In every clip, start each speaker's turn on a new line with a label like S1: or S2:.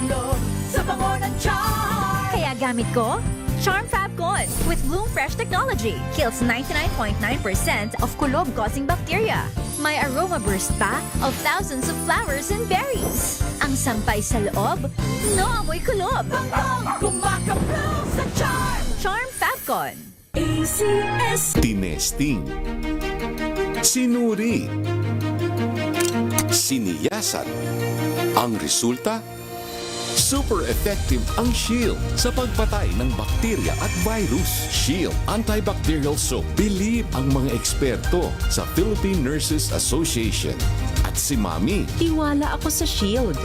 S1: kulob sa bango ng Charm.
S2: Kaya gamit ko, Charm Fabcon with Bloom Fresh technology. Kills 99.9% of kulob-causing bacteria. May aroma burst pa of thousands of flowers and berries. Ang sampay sa loob, no amoy kulob.
S1: Bangkong kumakablaw sa Charm.
S2: Charm Fabcon.
S1: ACS.
S3: Tinesting, sinuri, siniyasan. Ang resulta, super effective ang Shield sa pagpatay ng bakterya at virus. Shield Antibacterial Soap. Believe ang mga eksperto sa Philippine Nurses Association. At si Mami,
S4: Tiwala ako sa Shield.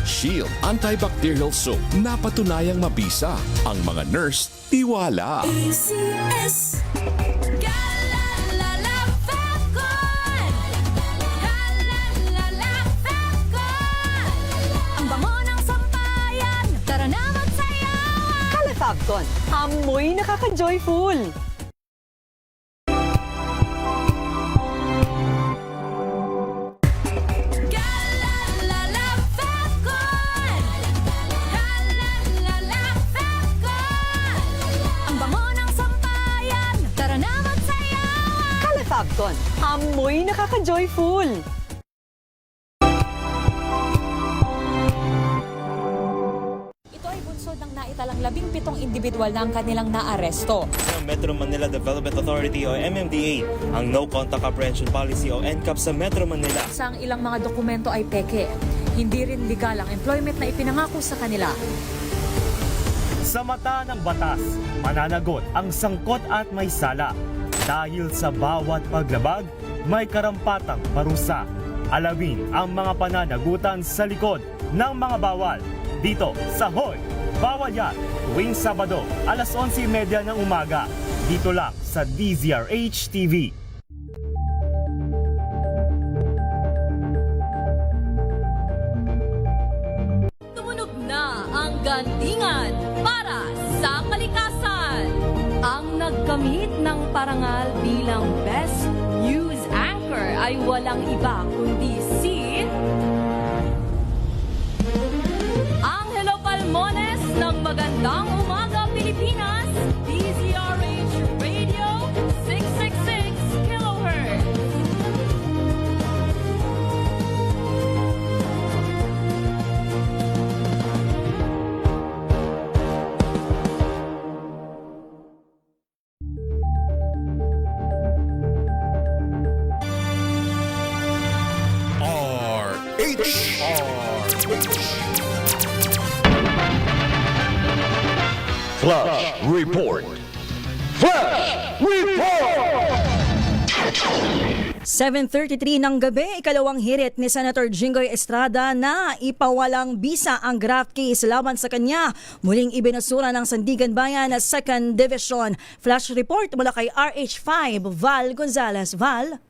S3: Shield Antibacterial Soap. Napatunayang mabisa. Ang mga nurse, tiwala.
S1: ACS.
S2: Galalala Fabcon! Galalala Fabcon! Ang bango ng sampayan, tara na magsayawan!
S4: Calafabcon, amoy nakaka-joyful.
S2: Galalala Fabcon! Galalala Fabcon! Ang bango ng sampayan, tara na magsayawan!
S4: Calafabcon, amoy nakaka-joyful.
S5: Ito ay bunsod ng naitalang 17 individual na ang kanilang naaresto.
S6: Ng Metro Manila Development Authority o MMDA ang No Contact Apprehension Policy o NCAP sa Metro Manila.
S5: Sa ang ilang mga dokumento ay peke. Hindi rin legal ang employment na ipinangako sa kanila.
S6: Sa mata ng batas, mananagot ang sangkot at may sala. Dahil sa bawat paglabag, may karampatang parusa. Alamin ang mga pananagutan sa likod ng mga bawal. Dito sa Hoy! Bawal Yan! Tuwing Sabado, alas 11:30 ng umaga. Dito lang sa DZRH TV.
S2: Tumunog na ang gandingan para sa kalikasan. Ang nagkamit ng parangal bilang Best News Anchor ay walang iba kundi si Angelo Palmones ng Magandang Umaga Pilipinas, DZRH Radio 666 kHz.
S7: Flash Report. Flash Report!
S8: 7:33 ng gabi, ikalawang hirit ni Senator Jinggoy Estrada na ipawalang bisa ang graft case laban sa kanya. Muling ibinasura ng Sandigan Bayan na 2nd Division. Flash report mula kay RH5, Val Gonzalez. Val?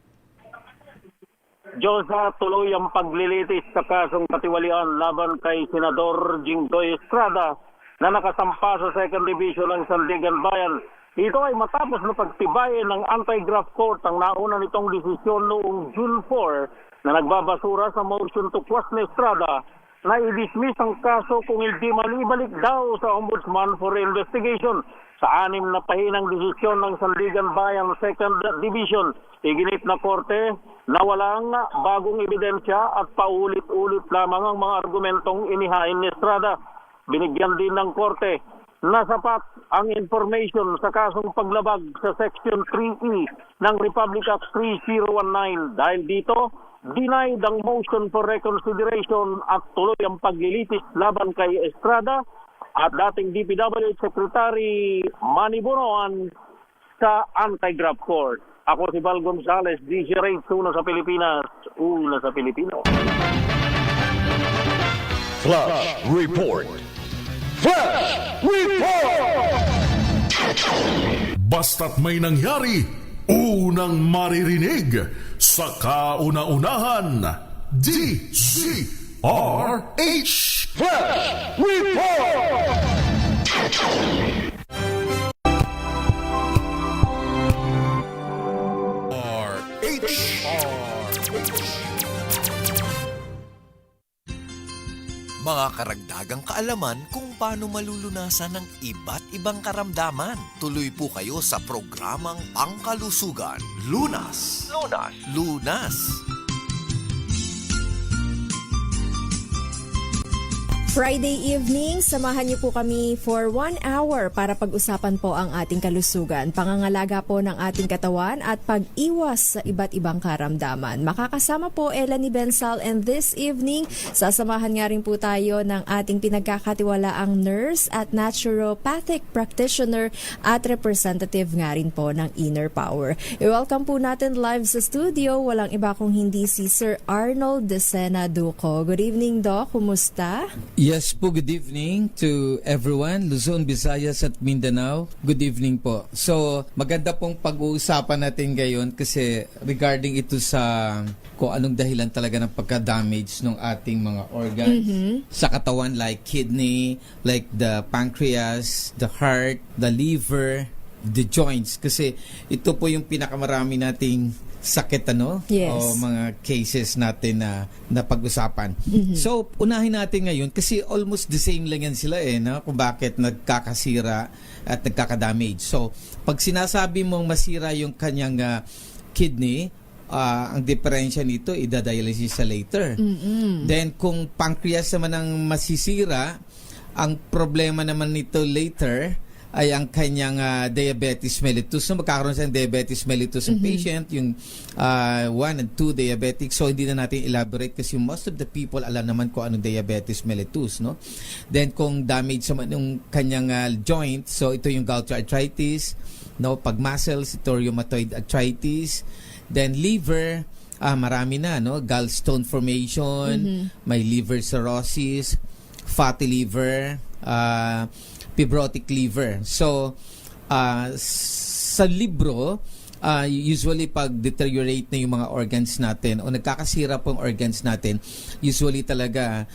S9: Diyosa, tuloy ang paglilitis sa kasong katiwalian laban kay Senador Jinggoy Estrada na nakasampa sa 2nd Division ng Sandigan Bayan. Ito ay matapos na pagtibayin ng Anti-Graft Court ang nauna nitong desisyon noong June 4 na nagbabasura sa motion to quash ni Estrada na i-dismiss ang kaso kung hindi malibalik daw sa Ombudsman for investigation. Sa 6 na pahinang desisyon ng Sandigan Bayan 2nd Division, iginit na korte na walang bagong ebidensya at paulit-ulit lamang ang mga argumentong inihain ni Estrada. Binigyan din ng korte na sapat ang information sa kasong paglabag sa Section 3E ng Republic Act 3019. Dahil dito, denied ang motion for reconsideration at tuloy ang paglilitis laban kay Estrada at dating DPWH Secretary Manny Bonoan sa Anti-Graft Court. Ako si Val Gonzalez, DZRH, una sa Pilipinas, una sa Pilipino.
S7: Flash Report. Flash Report!
S10: Basta't may nangyari, unang maririnig sa kauna-unahan. DZRH
S7: Flash Report!
S11: Mga karagdagang kaalaman kung paano malulunasan ng iba't ibang karamdaman. Tuloy po kayo sa programang Pangkalusugan. Lunas! Lunas! Lunas!
S12: Friday evening, samahan niyo po kami for 1 hour para pag-usapan po ang ating kalusugan, pangangalaga po ng ating katawan at pag-iwas sa iba't ibang karamdaman. Makakasama po Ella ni Bensal, and this evening, sasamahan nga rin po tayo ng ating pinagkakatiwalaang nurse at naturopathic practitioner at representative nga rin po ng Inner Power. I-welcome po natin live sa studio, walang iba kung hindi si Sir Arnold Decena Duco. Good evening, Doc. Kumusta?
S13: Yes po, good evening to everyone, Luzon, Visayas at Mindanao. Good evening po. So, maganda pong pag-uusapan natin ngayon kasi regarding ito sa kung anong dahilan talaga ng pagka-damage ng ating mga organs sa katawan, like kidney, like the pancreas, the heart, the liver, the joints. Kasi ito po yung pinakamarami nating sakit
S12: Yes.
S13: o mga cases natin na pag-usapan. So, unahin natin ngayon kasi almost the same lang yan sila kung bakit nagkakasira at nagkakadamage. So, pag sinasabi mong masira yung kanyang kidney, ang diferensya nito, idadialysis sa later. Then, kung pancreas naman ang masisira, ang problema naman nito later ay ang kanyang diabetes mellitus. So magkakaroon siya ng diabetes mellitus ang patient, yung 1 and 2 diabetic. So hindi na natin elaborate kasi most of the people alam naman kung anong diabetes mellitus, no? Then kung damage naman yung kanyang joint, so ito yung gouty arthritis, no? Pag muscles, ito rheumatoid arthritis. Then liver, marami na, no? Gallstone formation, may liver cirrhosis, fatty liver, fibrotic liver. So, sa libro, usually pag deteriorate na yung mga organs natin o nagkakasira po ang organs natin, usually talaga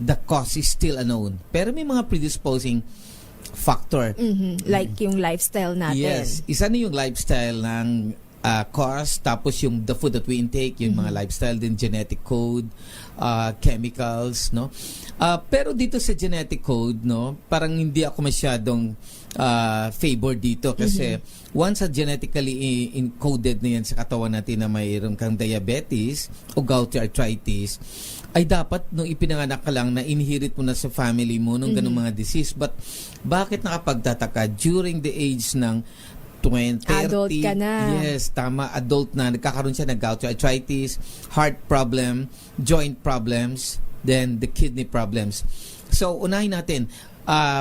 S13: the cause is still unknown. Pero may mga predisposing factor.
S12: Like yung lifestyle natin.
S13: Yes. Isa na yung lifestyle ng cause, tapos yung the food that we intake, yung mga lifestyle din, genetic code, chemicals, no? Pero dito sa genetic code, no, parang hindi ako masyadong favor dito kasi once genetically encoded na yan sa katawan natin na mayroon kang diabetes o gouty arthritis, ay dapat nung ipinanganak ka lang na inherit mo na sa family mo nung ganung mga disease. But bakit nakapagtataka during the age ng 20, 30,
S12: adult ka na.
S13: Yes, tama, adult na, nagkakaroon siya ng gouty arthritis, heart problem, joint problems, then the kidney problems. So, unahin natin,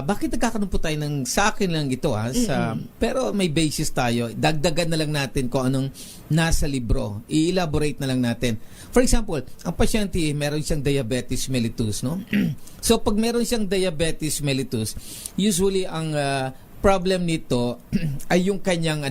S13: bakit nagkakaroon po tayo ng, sa akin lang ito pero may basis tayo, dagdagan na lang natin kung anong nasa libro, i-elaborate na lang natin. For example, ang pasyente, meron siyang diabetes mellitus, no? So, pag meron siyang diabetes mellitus, usually ang problem nito ay yung kanyang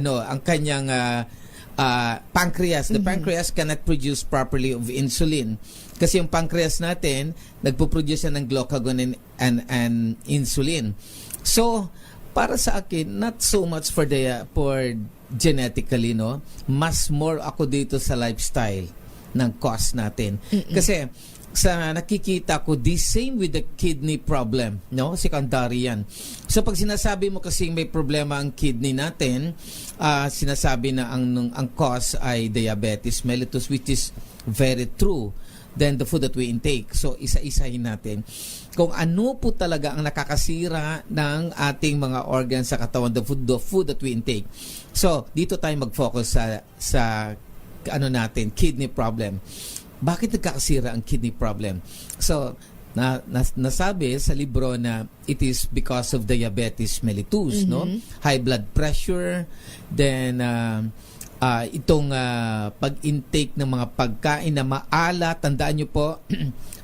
S13: pancreas. The pancreas cannot produce properly of insulin. Kasi yung pancreas natin, nagpo-produce yan ng glucagon and insulin. So, para sa akin, not so much for genetically, no? Mas more ako dito sa lifestyle ng cause natin. Kasi sa nakikita ko, the same with the kidney problem, no? Secondary yan. So pag sinasabi mo kasi may problema ang kidney natin, sinasabi na ang cause ay diabetes mellitus, which is very true. Then the food that we intake. So isa-isahin natin kung ano po talaga ang nakakasira ng ating mga organs sa katawan, the food that we intake. So dito tayo mag-focus sa natin, kidney problem. Bakit nagkakasira ang kidney problem? So, nasabi sa libro na it is because of diabetes mellitus, no? High blood pressure, then itong pag-intake ng mga pagkain na maalat. Tandaan nyo po,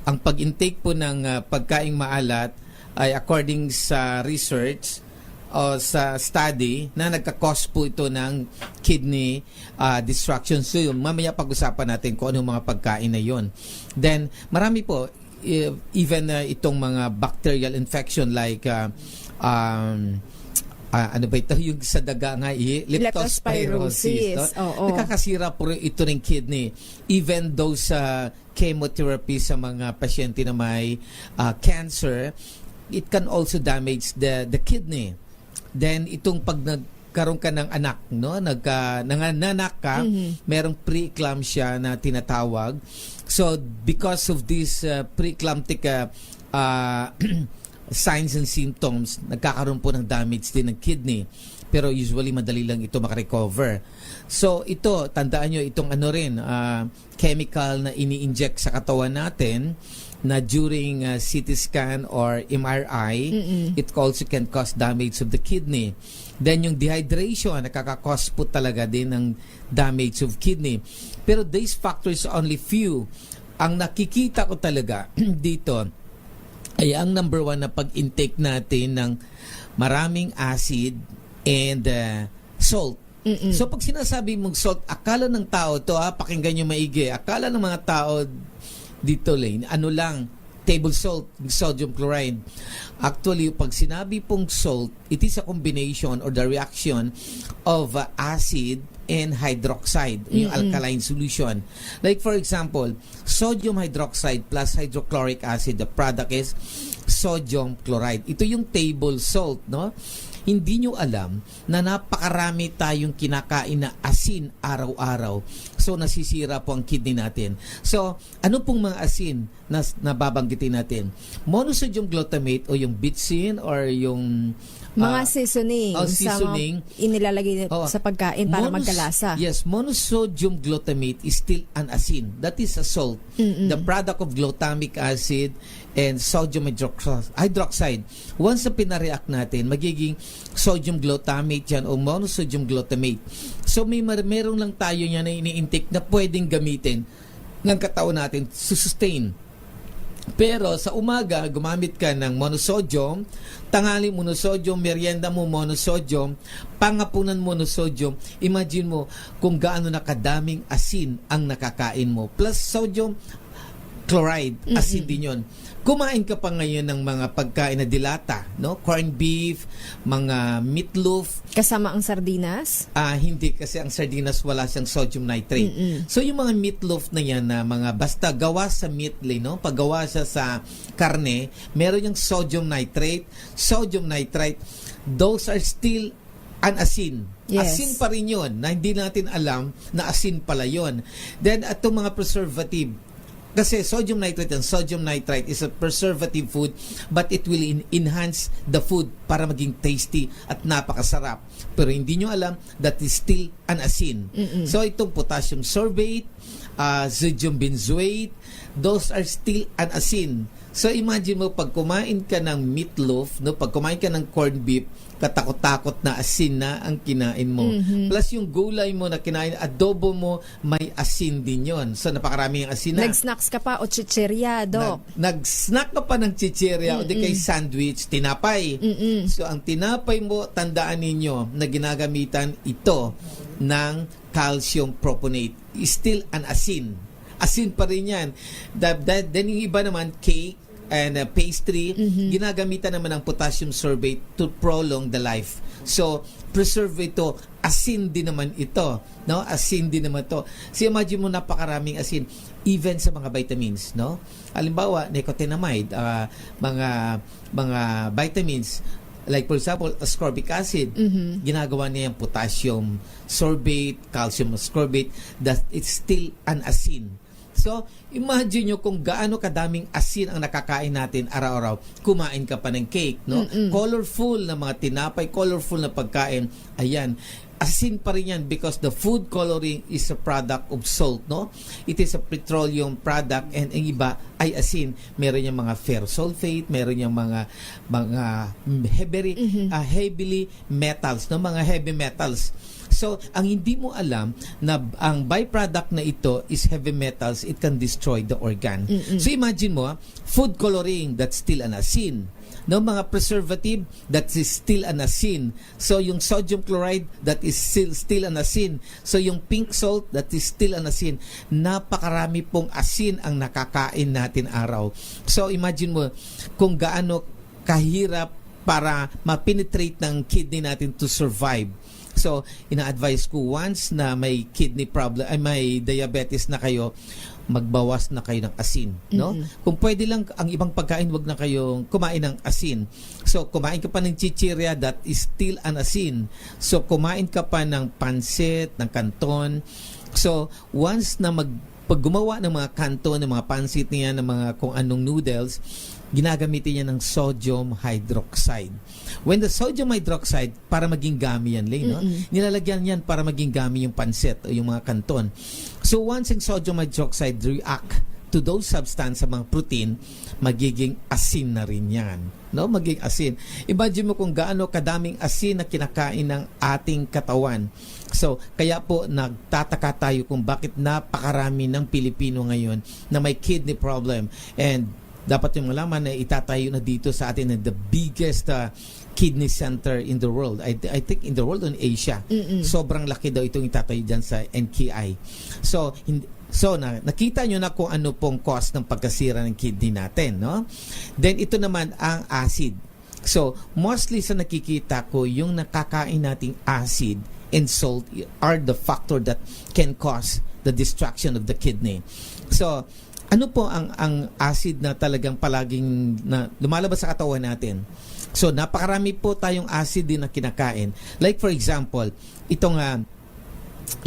S13: ang pag-intake po ng pagkain maalat ay according sa research o sa study na nagka-cause po ito ng kidney destruction. So yun, mamaya pag-usapan natin kung anong mga pagkain na yun. Then, marami po, even itong mga bacterial infection like ano ba ito yung sa daga nga leptospirosis, no?
S12: Oo.
S13: Nakakasira po ito ng kidney even though sa chemotherapy sa mga pasyente na may cancer, it can also damage the kidney. Then itong pag nagkaroon ka ng anak, no, nanganak ka, merong preeclampsia na tinatawag. So because of this preeclamptic signs and symptoms, nagkakaroon po ng damage din ng kidney. Pero usually madali lang ito makarecover. So ito, tandaan nyo, itong chemical na ini-inject sa katawan natin na during CT scan or MRI, it also can cause damage of the kidney. Then yung dehydration, nakaka-cause po talaga din ng damage of kidney. Pero these factors are only few. Ang nakikita ko talaga dito ay ang number one na pag-intake natin ng maraming acid and salt. So pag sinasabi mong salt, akala ng tao to, pakinggan nyo maigi, akala ng mga tao dito ano lang, table salt, sodium chloride. Actually, pag sinabi pong salt, it is a combination or the reaction of acid and hydroxide, yung alkaline solution. Like for example, sodium hydroxide plus hydrochloric acid, the product is sodium chloride. Ito yung table salt, no? Hindi nyo alam na napakarami tayong kinakain na asin araw-araw. So, nasisira po ang kidney natin. So, ano pong mga asin na nababanggitin natin? Monosodium glutamate o yung bitsin or yung
S12: mga seasoning.
S13: Seasoning.
S12: Inilalagay sa pagkain para magkalasa.
S13: Yes, monosodium glutamate is still an asin. That is a salt. The product of glutamic acid and sodium hydroxide. Once na pinareact natin, magiging sodium glutamate yan o monosodium glutamate. So meron lang tayo yan na ini-intake na pwedeng gamitin ng katawan natin to sustain. Pero sa umaga, gumamit ka ng monosodium, tanghali monosodium, merienda mo monosodium, pangapunan monosodium. Imagine mo kung gaano nakadaming asin ang nakakain mo. Plus sodium chloride, asin din yun. Kumain ka pa ngayon ng mga pagkain na dilata, no? Corned beef, mga meatloaf.
S12: Kasama ang sardinas?
S13: Hindi, kasi ang sardinas wala siyang sodium nitrate. So yung mga meatloaf na yan na mga basta gawa sa meat, no? Pag gawa siya sa karne, meron yung sodium nitrate, sodium nitrite. Those are still an asin.
S12: Yes.
S13: Asin pa rin yun na hindi natin alam na asin pala yun. Then itong mga preservative, kasi sodium nitrate and sodium nitrite is a preservative food but it will enhance the food para maging tasty at napakasarap. Pero hindi nyo alam that is still an asin. So itong potassium sorbate, sodium benzoate, those are still an asin. So imagine mo pag kumain ka ng meatloaf, no, pag kumain ka ng corned beef, katakot-takot na asin na ang kinain mo. Plus yung gulay mo na kinain, adobo mo, may asin din yon. So napakarami yung asin na.
S12: Nag-snacks ka pa o chichirya, Dok?
S13: Nag-snack ka pa ng chichirya o di kay sandwich, tinapay. So ang tinapay mo, tandaan ninyo na ginagamitan ito ng calcium proponate. Still an asin. Asin pa rin yan. Then yung iba naman, cake and pastry, ginagamitan naman ng potassium sorbate to prolong the life. So, preserve ito. Asin din naman ito. No? Asin din naman ito. So, imagine mo napakaraming asin. Even sa mga vitamins. No? Halimbawa, nicotinamide, mga vitamins, like for example, ascorbic acid, ginagawa niya yung potassium sorbate, calcium ascorbate, that it's still an asin. So, imagine nyo kung gaano kadaming asin ang nakakain natin araw-araw. Kumain ka pa ng cake, no? Colorful na mga tinapay, colorful na pagkain. Ayan. Asin pa rin yan because the food coloring is a product of salt, no? It is a petroleum product and ang iba ay asin. Meron yung mga ferrous sulfate, meron yung mga heavily metals, no? Mga heavy metals. So, ang hindi mo alam na ang byproduct na ito is heavy metals, it can destroy the organ. So, imagine mo, food coloring, that's still an asin. No, mga preservative, that is still an asin. So, yung sodium chloride, that is still an asin. So, yung pink salt, that is still an asin. Napakarami pong asin ang nakakain natin araw. So, imagine mo kung gaano kahirap para ma-penetrate ng kidney natin to survive. So, ina-advise ko once na may kidney problem, ay may diabetes na kayo, magbawas na kayo ng asin, no? Kung pwede lang ang ibang pagkain, wag na kayong kumain ng asin. So, kumain ka pa ng chichirya, that is still an asin. So, kumain ka pa ng pansit, ng canton. So, once na pag gumawa ng mga canton, ng mga pansit niya, ng mga kung anong noodles, ginagamitin niya ng sodium hydroxide. When the sodium hydroxide, para maging gami yan, no? Nilalagyan yan para maging gami yung pansit o yung mga canton. So once yung sodium hydroxide react to those substance sa mga protein, magiging asin na rin yan. No? Magiging asin. Imagine mo kung gaano kadaming asin na kinakain ng ating katawan. So, kaya po nagtataka tayo kung bakit napakarami ng Pilipino ngayon na may kidney problem. And dapat yung malaman na itatayo na dito sa atin na the biggest kidney center in the world. I think in the world, in Asia. Sobrang laki daw itong itatayo dyan sa NKI. So, nakita nyo na kung ano pong cause ng pagkasira ng kidney natin, no? Then, ito naman ang acid. So, mostly sa nakikita ko, yung nakakain nating acid and salt are the factor that can cause the destruction of the kidney. So, ano po ang acid na talagang palaging na lumalabas sa katawan natin? So, napakarami po tayong acid din na kinakain. Like for example, itong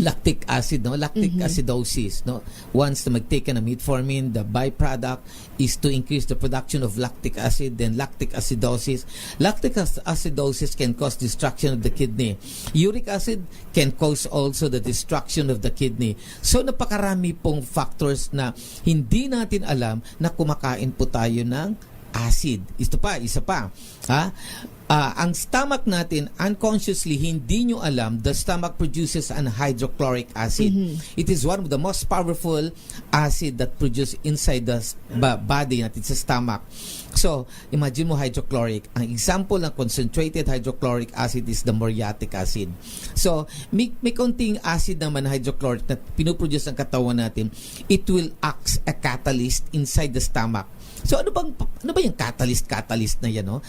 S13: lactic acid, no? Lactic acidosis, no? Once na mag-take ka ng metformin, the byproduct is to increase the production of lactic acid, then lactic acidosis. Lactic acidosis can cause destruction of the kidney. Uric acid can cause also the destruction of the kidney. So, napakarami pong factors na hindi natin alam na kumakain po tayo ng acid. Isa pa. Ang stomach natin, unconsciously, hindi nyo alam, the stomach produces an hydrochloric acid. It is one of the most powerful acid that produce inside the body natin sa stomach. So, imagine mo hydrochloric. Ang example ng concentrated hydrochloric acid is the muriatic acid. So, may konting acid naman hydrochloric na pinuproduce ng katawan natin. It will act a catalyst inside the stomach. So, ano ba yung catalyst na yan, no?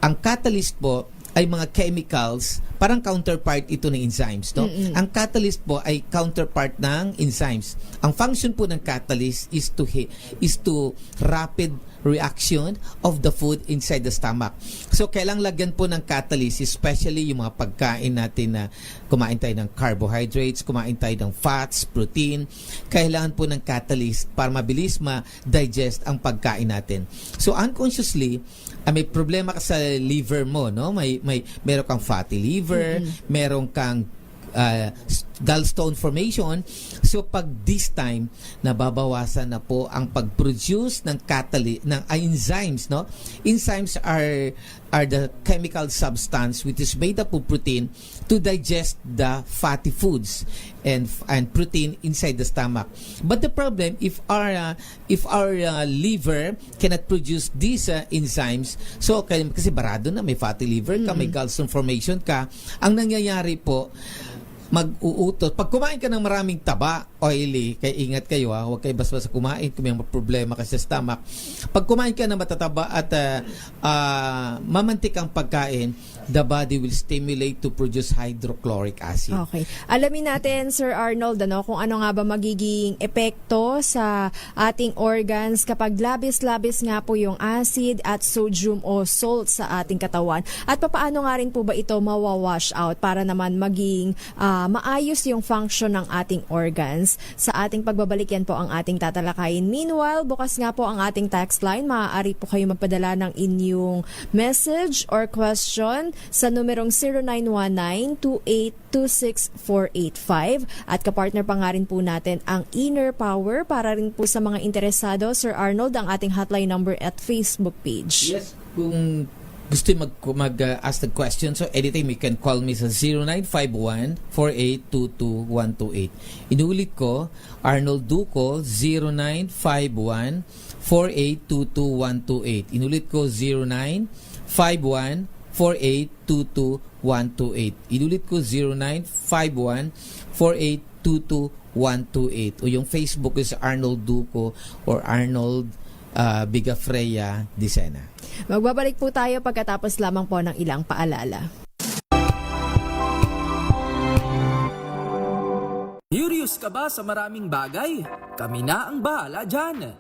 S13: Ang catalyst po ay mga chemicals, parang counterpart ito ng enzymes, no? Ang catalyst po ay counterpart ng enzymes. Ang function po ng catalyst is to rapid reaction of the food inside the stomach. So, kailang lagyan po ng catalyst, especially yung mga pagkain natin na kumain tayo ng carbohydrates, kumain tayo ng fats, protein. Kailangan po ng catalyst para mabilis ma-digest ang pagkain natin. So, unconsciously, may problema ka sa liver mo, no? Meron kang fatty liver, meron kang gallstone formation. So pag this time nababawasan na po ang pag-produce ng enzymes, no? Enzymes are the chemical substance which is made up of protein to digest the fatty foods and protein inside the stomach. But the problem, if our liver cannot produce these enzymes, so kasi barado na, may fatty liver ka, may gallstone formation ka, ang nangyayari po, mag-uutot. Pag kumain ka ng maraming taba, oily, kaya ingat kayo, huwag kayo basta kumain kung may problema ka sa stomach. Pag kumain ka ng matataba at mamantik ang pagkain, the body will stimulate to produce hydrochloric acid.
S12: Okay. Alamin natin, Sir Arnold, kung ano nga ba magiging epekto sa ating organs kapag labis-labis nga po yung acid at sodium o salt sa ating katawan. At papaano nga rin po ba ito mawawash out para naman maging maayos yung function ng ating organs. Sa ating pagbabalik yan po ang ating tatalakayin. Meanwhile, bukas nga po ang ating text line. Maaari po kayo magpadala ng inyong message or question sa numerong 0919-2826-485 at kapartner pa nga rin po natin ang Inner Power para rin po sa mga interesado. Sir Arnold, ang ating hotline number at Facebook page.
S13: Yes, kung gusto mag-ask the question, so anytime you can call me sa 0951-4822-128. Inuulit ko, Arnold Duco, 0951-4822-128. Inulit ko, 0951-4822-128. Inulit ko, 0951-4822-128. O yung Facebook is Arnold Duco or Arnold Bigafreya Dicena.
S12: Magbabalik po tayo pagkatapos lamang po ng ilang paalala.
S14: Curious ka ba sa maraming bagay? Kami na ang bahala dyan.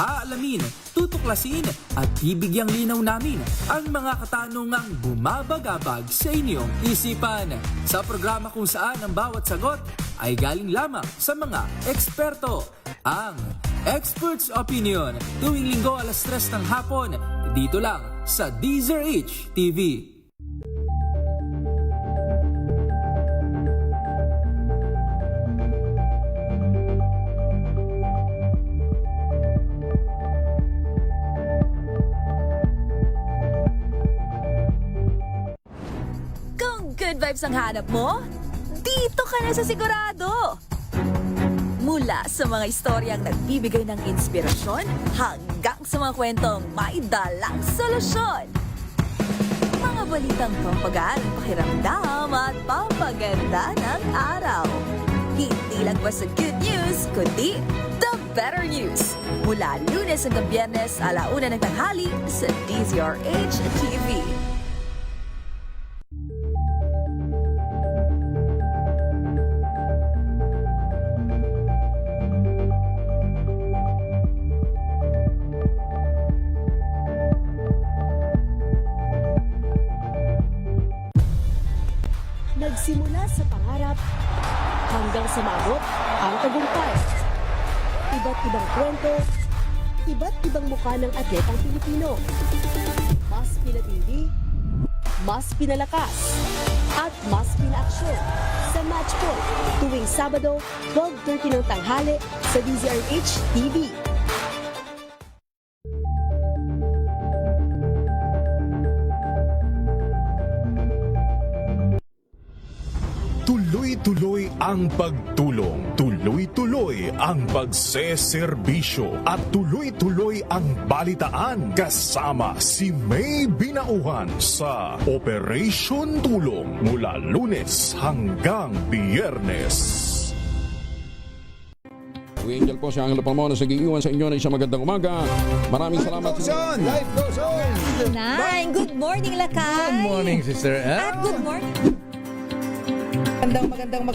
S14: Aalamin, tutuklasin at bibigyang linaw namin ang mga katanungang bumabagabag sa inyong isipan. Sa programa kung saan ang bawat sagot ay galing lamang sa mga eksperto. Ang Expert's Opinion, tuwing linggo 3:00 ng hapon, dito lang sa DZRH TV.
S2: Kung good vibes ang hanap mo, dito ka na sa sigurado! Mula sa mga istoryang nagbibigay ng inspirasyon hanggang sa mga kwentong may dalang solusyon. Mga balitang pampagaan, pakiramdam at pampaganda ng araw. Hindi lang basta good news, kundi the better news. Mula Lunes hanggang Biyernes, 1:00 ng tanghali sa DZRH TV.
S4: Nagsimula sa pangarap hanggang sa maabot ang tagumpay. Iba't ibang kwento, iba't ibang mukha ng atletang Pilipino. Mas pinatindi, mas pinalakas, at mas pinaaksyon sa Match Point tuwing Sabado, 12:30 ng tanghali sa DZRH TV.
S10: Tuloy-tuloy ang pagtulong, tuloy-tuloy ang pagseserbisyo, at tuloy-tuloy ang balitaan kasama si May Binauhan sa Operation Tulong mula Lunes hanggang Biyernes.
S3: Angel po si Angelo Palmona sa giiwan sa inyo na isang magandang umaga. Maraming salamat.
S15: Life goes on!
S8: Nine, good morning, Lakay!
S15: Good morning, sister.
S8: At good morning. Magandang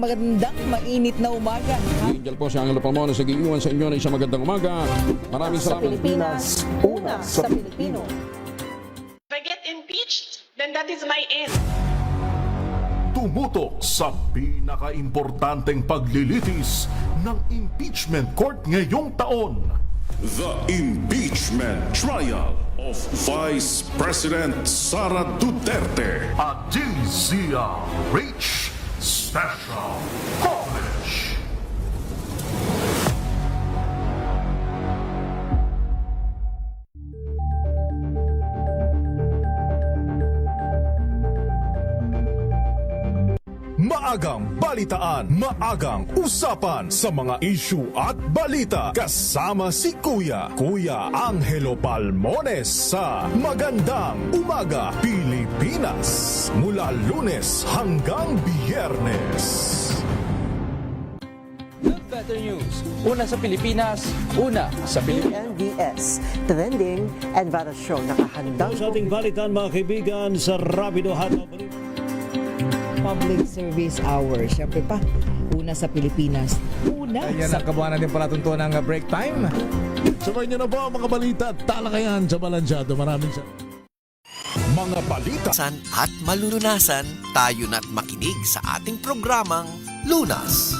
S8: mainit na umaga.
S3: Angel po si Angelo Palmona sa giiwan sa inyo na isang magandang umaga. Maraming
S4: Sa
S3: salamat.
S4: Pilipinas, una sa Pilipino.
S16: If I get impeached, then that is my end.
S10: Tumutok sa pinaka-importanteng paglilitis ng impeachment court ngayong taon. The Impeachment Trial of Vice President Sara Duterte. A DZRH Special Coverage. Maagang balitaan, maagang usapan sa mga issue at balita kasama si Kuya Angelo Palmones sa Magandang Umaga Pilipinas mula Lunes hanggang Biyernes.
S14: The better news. Una sa Pilipinas, una sa Pilipinas.
S4: PNBS, Trending and Viral Show. Nakahandang
S6: Sa ating balitan mga kaibigan sa Rapido Hataw Balita.
S17: Public Service Hour. Siyempre pa, una sa Pilipinas. Una
S15: Ayan
S17: sa...
S15: ang kabuhanan din pala tuntunan ng break time.
S10: Sabay niyo na po ang mga balita at talakayan sa Balansyado. Maraming mga balita
S11: At malulunasan, tayo na't makinig sa ating programang Lunas.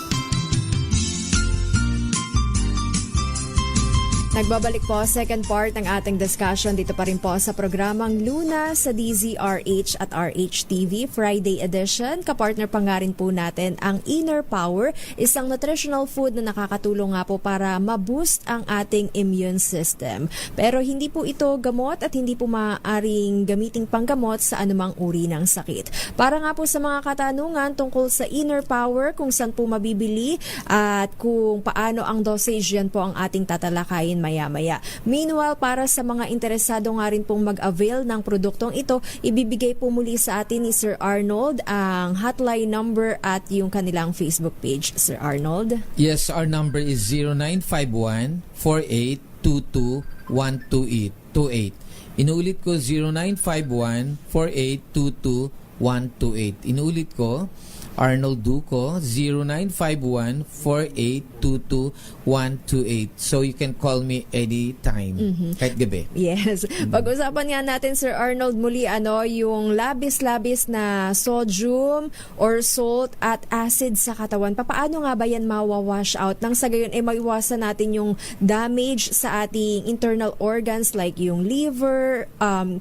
S12: Nagbabalik po second part ng ating discussion dito pa rin po sa programang Luna sa DZRH at RHTV Friday edition. Kapartner pa nga rin po natin ang Inner Power, isang nutritional food na nakakatulong nga po para ma-boost ang ating immune system. Pero hindi po ito gamot at hindi po maaaring gamiting panggamot sa anumang uri ng sakit. Para nga po sa mga katanungan tungkol sa Inner Power, kung saan po mabibili at kung paano ang dosage, yan po ang ating tatalakayin maya-maya. Meanwhile, para sa mga interesado nga rin pong mag-avail ng produktong ito, ibibigay po muli sa atin ni Sir Arnold ang hotline number at yung kanilang Facebook page. Sir Arnold?
S13: Yes, our number is 0951-4822 0951-4822-128. Inuulit ko, 0951-4822-128. Inuulit ko, Arnold Duco, 0951-4822-128. So you can call me anytime, kahit gabi.
S12: Yes. Pag-usapan nga natin, Sir Arnold, muli yung labis-labis na sodium or salt at acid sa katawan. Paano nga ba yan mawawash out nang sa gayon maiwasan natin yung damage sa ating internal organs like yung liver,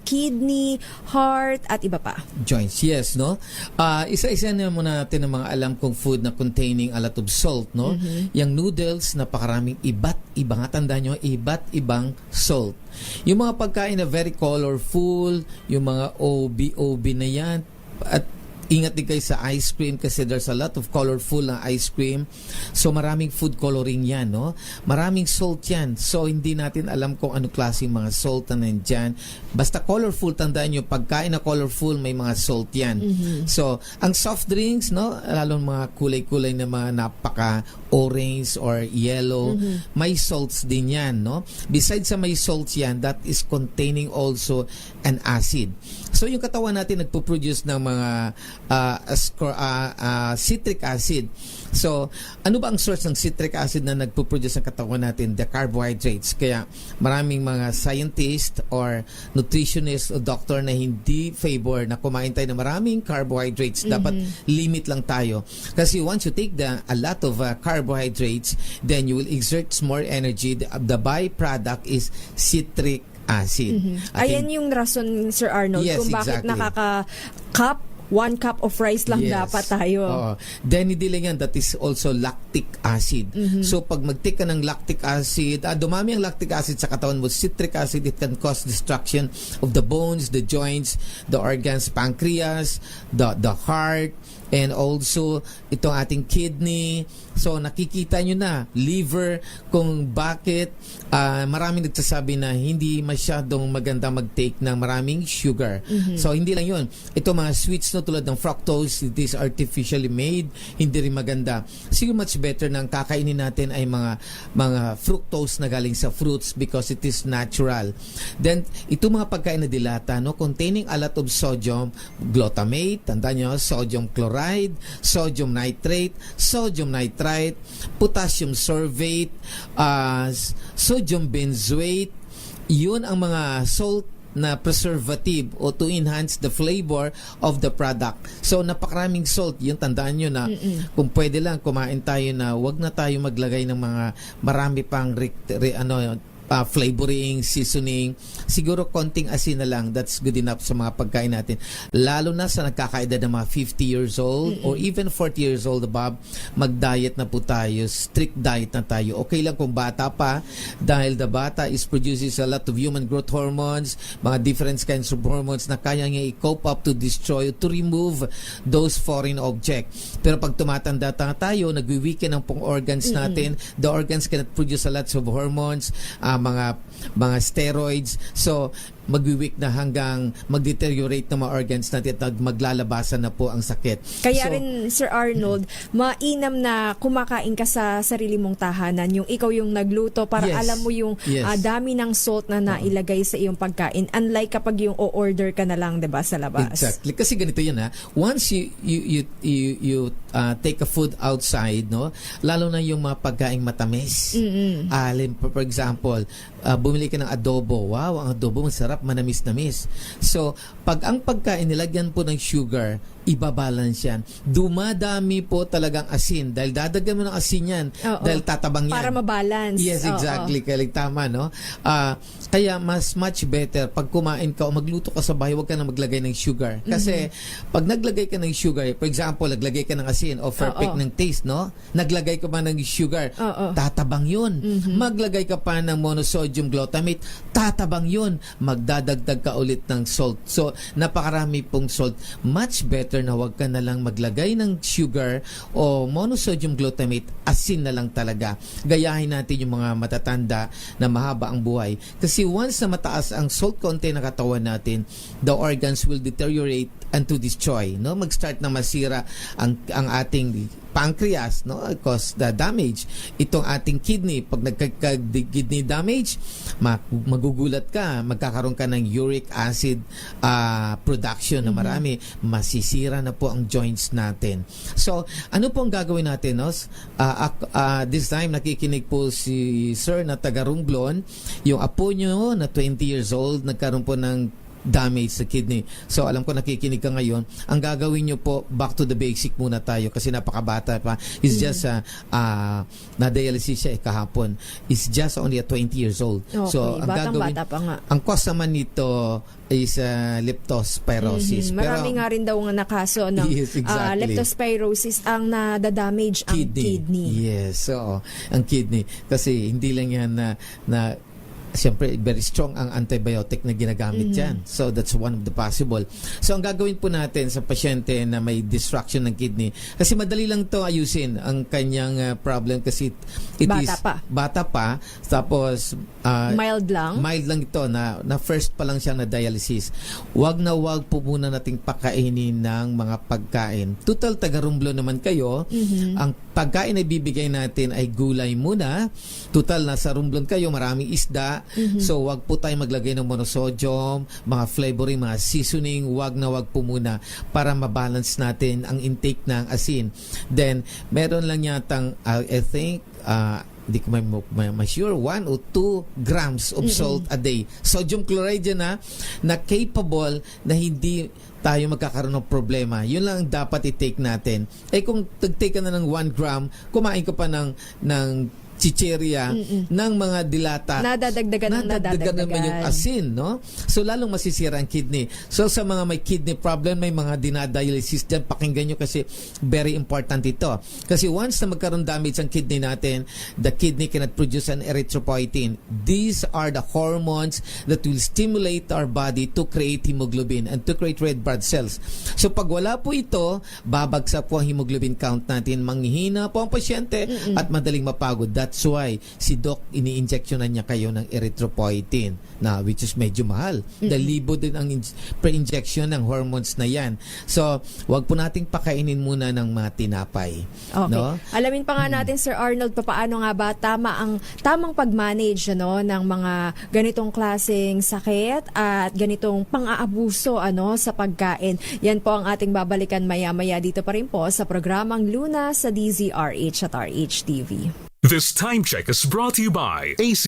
S12: kidney, heart, at iba pa?
S13: Joints, yes, no? Isa-isa na muna natin ang mga alam kong food na containing a lot of salt, no? Yung noodles, napakaraming iba't ibang, tandaan nyo, iba't ibang salt. Yung mga pagkain na very colorful, yung mga OB na yan, at ingat din kayo sa ice cream kasi there's a lot of colorful na ice cream. So maraming food coloring yan, no? Maraming salt yan. So hindi natin alam kung ano klaseng mga salt na nandyan. Basta colorful, tandaan nyo, pagkain na colorful, may mga salt yan. So, ang soft drinks, no? Lalo mga kulay-kulay na mga napaka-orange or yellow, may salts din yan, no? Besides sa may salts yan, that is containing also an acid. So, yung katawan natin nagpo-produce ng mga citric acid. So, ano ba ang source ng citric acid na nagpo-produce ng katawan natin? The carbohydrates. Kaya maraming mga scientist or nutritionist o doctor na hindi favor na kumain tayo ng maraming carbohydrates. Dapat limit lang tayo. Kasi once you take a lot of carbohydrates, then you will exert more energy. The byproduct is citric acid.
S12: Ayan yung rason, Sir Arnold,
S13: Yes,
S12: kung bakit
S13: exactly.
S12: nakaka-cup 1 cup of rice lang dapat tayo.
S13: Then hindi lang yan, that is also lactic acid. So pag mag-take ka ng lactic acid, dumami ang lactic acid sa katawan mo, citric acid, it can cause destruction of the bones, the joints, the organs, pancreas, the heart, and also itong ating kidney. So nakikita nyo na, liver, kung bakit maraming nagsasabi na hindi masyadong maganda mag-take ng maraming sugar. So hindi lang yun. Ito mga sweets, no, tulad ng fructose, it is artificially made, hindi rin maganda. Siguro much better na ang kakainin natin ay mga fructose na galing sa fruits because it is natural. Then ito mga pagkain na dilata, no, containing a lot of sodium glutamate, tandaan nyo, sodium chloride, sodium nitrate, potassium sorbate, sodium benzoate. Yun ang mga salt na preservative o to enhance the flavor of the product. So napakaraming salt, yun tandaan nyo na kung pwede lang kumain tayo na wag na tayo maglagay ng mga marami pang flavoring, seasoning. Siguro konting asin na lang, that's good enough sa mga pagkain natin. Lalo na sa nagkakaedad ng mga 50 years old or even 40 years old above, mag-diet na po tayo, strict diet na tayo. Okay lang kung bata pa, dahil the bata is produces a lot of human growth hormones, mga different kinds of hormones na kaya niya i-cope up to destroy, to remove those foreign objects. Pero pag tumatanda tayo, nagwi-weaken ang pong organs natin, the organs cannot produce a lot of hormones, mga steroids. So magwi-weak na hanggang mag-deteriorate ng mga organs natin at maglalabasan na po ang sakit.
S12: Kaya rin, Sir Arnold, mainam na kumakain ka sa sarili mong tahanan, yung ikaw yung nagluto para alam mo yung dami ng salt na nailagay sa iyong pagkain. Unlike kapag yung o-order ka na lang, 'di ba, sa labas.
S13: Exactly. Kasi ganito 'yan, once you take a food outside, no, lalo na yung mga pagkaing matamis. For example, bumili ka ng adobo. Wow, ang adobo masarap, manamis-namis. So, pag ang pagkain nilagyan po ng sugar, ibabalance yan. Dumadami po talagang asin dahil dadagyan mo ng asin yan dahil tatabang yan.
S12: Para mabalance.
S13: Yes, exactly. Kaya tama, no? Kaya much better pag kumain ka o magluto ka sa bahay, huwag ka na maglagay ng sugar. Kasi pag naglagay ka ng sugar, for example, naglagay ka ng asin o perfect ng taste, no? Naglagay ka pa ng sugar, tatabang yun. Maglagay ka pa ng monosodium glutamate, tatabang yun. Magdadagdag ka ulit ng salt. So, napakarami pong salt. Much better better na huwag ka na lang maglagay ng sugar o monosodium glutamate, asin na lang talaga. Gayahin natin yung mga matatanda na mahaba ang buhay. Kasi once na mataas ang salt content ng katawan natin, the organs will deteriorate and to destroy, no? Mag-start na masira ang ating pancreas, no? Cause the damage. Itong ating kidney, pag nagka-kidney damage, magugulat ka, magkakaroon ka ng uric acid production na marami, masisira na po ang joints natin. So, ano po ang gagawin natin, no? This time nakikinig po si Sir na taga Romblon, yung apo nyo na 20 years old, nagkaroon po ng damage sa kidney. So, alam ko nakikinig ka ngayon. Ang gagawin nyo po, back to the basic muna tayo kasi napakabata pa. It's just, na-dialysis siya kahapon. It's just only at 20 years old.
S12: Okay,
S13: so, ang gagawin,
S12: bata pa nga.
S13: ang cause naman nito is leptospirosis.
S12: Marami nga rin daw nga nakaso ng
S13: Yes, exactly.
S12: leptospirosis ang nadadamage ang kidney.
S13: Yes, so, ang kidney. Kasi hindi lang yan na siyempre, very strong ang antibiotic na ginagamit dyan. So, that's one of the possible. So, ang gagawin po natin sa pasyente na may destruction ng kidney, kasi madali lang to ayusin ang kanyang problem kasi bata pa. Tapos,
S12: mild lang
S13: ito na first pa lang siya na dialysis. Wag po muna nating pakainin ng mga pagkain. Total, taga-Romblon naman kayo. Ang pagkain na bibigay natin ay gulay muna. Total, nasa Romblon kayo, maraming isda. So, wag po tayo maglagay ng monosodium, mga flavoring, mga seasoning, wag po muna para mabalance natin ang intake ng asin. Then, meron lang yatang, I think, hindi ko may sure, 1 o 2 grams of salt a day. Sodium chloride yan na capable na hindi tayo magkakaroon ng problema. Yun lang dapat i-take natin. Kung tag-take ka na ng 1 gram, kumain ka pa ng chicheria ng mga dilata,
S12: nadadagdagan
S13: naman yung asin, no? So, lalong masisira ang kidney. So, sa mga may kidney problem, may mga dinadialysis dyan, pakinggan nyo kasi very important ito. Kasi once na magkaroon damage ang kidney natin, the kidney cannot produce an erythropoietin. These are the hormones that will stimulate our body to create hemoglobin and to create red blood cells. So, pag wala po ito, babagsak po ang hemoglobin count natin, manghihina po ang pasyente at madaling mapagod. That's why si Doc ini-injectionan niya kayo ng erythropoietin na which is medyo mahal. Dalibo din ang pre-injection ng hormones na yan. So, wag po nating pakainin muna ng mga tinapay.
S12: Okay.
S13: No?
S12: Alamin pa nga natin, Sir Arnold, paano nga ba tamang pag-manage ng mga ganitong klaseng sakit at ganitong pang-aabuso sa pagkain. Yan po ang ating babalikan maya-maya dito pa rin po sa programang Luna sa DZRH at RHTV.
S18: This time check is brought to you by AC.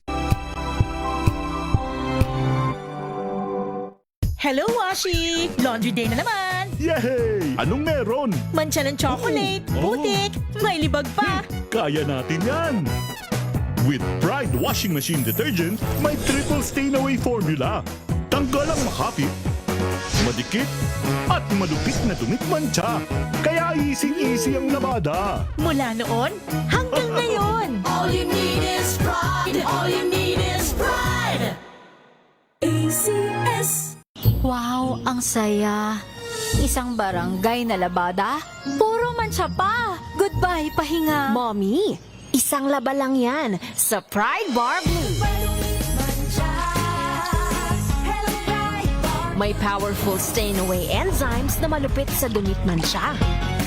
S1: Hello, Washi! Laundry day na naman!
S7: Yay! Anong meron?
S1: Mancha ng chocolate, putik, may libag pa!
S7: Kaya natin yan! With Pride Washing Machine Detergent, may triple stain-away formula. Tanggal ang makapit, madikit, at malupit na dumit mancha. Kaya easy-easy ang labada.
S1: Mula noon hanggang ngayon! All you need is pride! All you need is pride! ACS.
S2: Wow, ang saya. Isang barangay na labada, puro mancha pa. Goodbye, pahinga.
S4: Mommy, isang laba lang yan sa Pride Bar Blue. May powerful stain-away enzymes na malupit sa dumit mancha.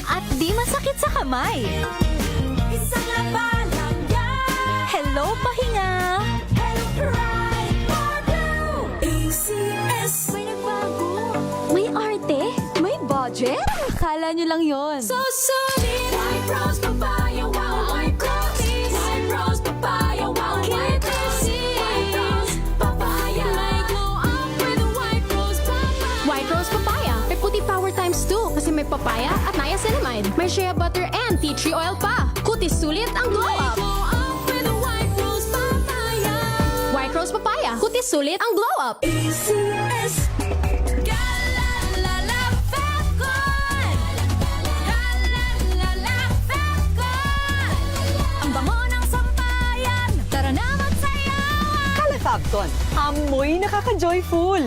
S2: At di masakit sa kamay.
S1: Isang laba lang yan!
S2: Hello, pahinga.
S1: Hello, Pride Bar Blue! ACS.
S2: May nagbago. May arte. May budget. Akala nyo lang yon.
S1: So solid! White Rose Papaya, wow, White Rose! White Rose Papaya, wow, White Rose! White Rose Papaya! May glow up with White Rose Papaya!
S19: White Rose Papaya. May puti power times 2 kasi may papaya at niacinamide. May shea butter and tea tree oil pa. Kutis sulit ang glow up.
S1: Glow up with White Rose Papaya!
S19: White Rose Papaya. Kutis sulit ang glow up.
S1: ACS. Galalala Falcon! Galalala Falcon! Ang bango ng sampayan! Tara na magsayawan!
S4: Calefabcon, amoy nakaka-joyful.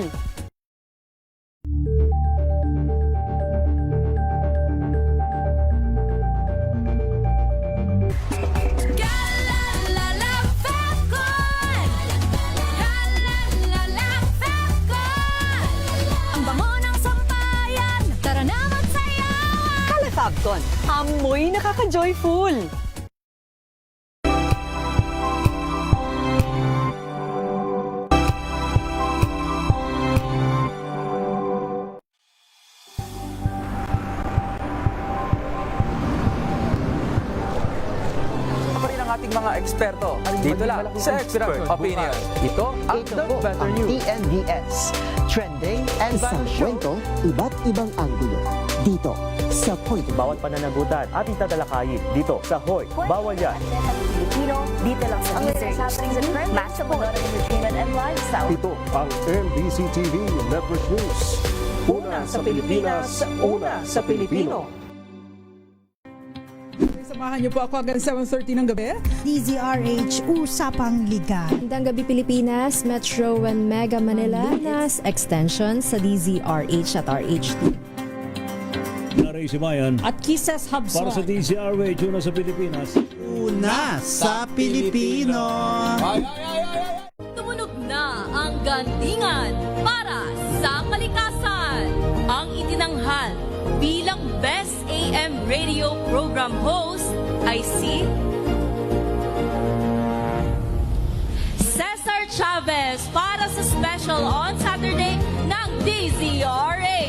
S4: Lipton. Amoy nakaka-joyful!
S14: Pa rin ang ating mga eksperto. Dito lang sa Expert Opinion. Ito ang The Better News.
S20: TNDS. Trending and Isang kwento, iba't ibang anggulo. Dito sa Point of View.
S6: Bawat pananagutan ating tatalakayin dito sa Hoy, Bawal Yan.
S2: Filipino, dito lang sa Research. Match of entertainment and lifestyle.
S10: Ito ang NBC TV Network News. Una sa Pilipinas, una sa Pilipino.
S21: Samahan niyo po ako hanggang 7:30 ng gabi.
S22: DZRH Usapang Liga.
S12: Magandang gabi Pilipinas, Metro and Mega Manila, nas extension sa DZRH at RHT.
S23: Ray Simayan
S22: At Kisses Hubson.
S23: para sa DZRH, una sa Pilipinas.
S20: Una sa Pilipino.
S2: Tumunog na ang gantingan para sa kalikasan. Ang itinanghal bilang Best AM Radio Program Host ay si Cesar Chavez para sa special on Saturday ng DZRH.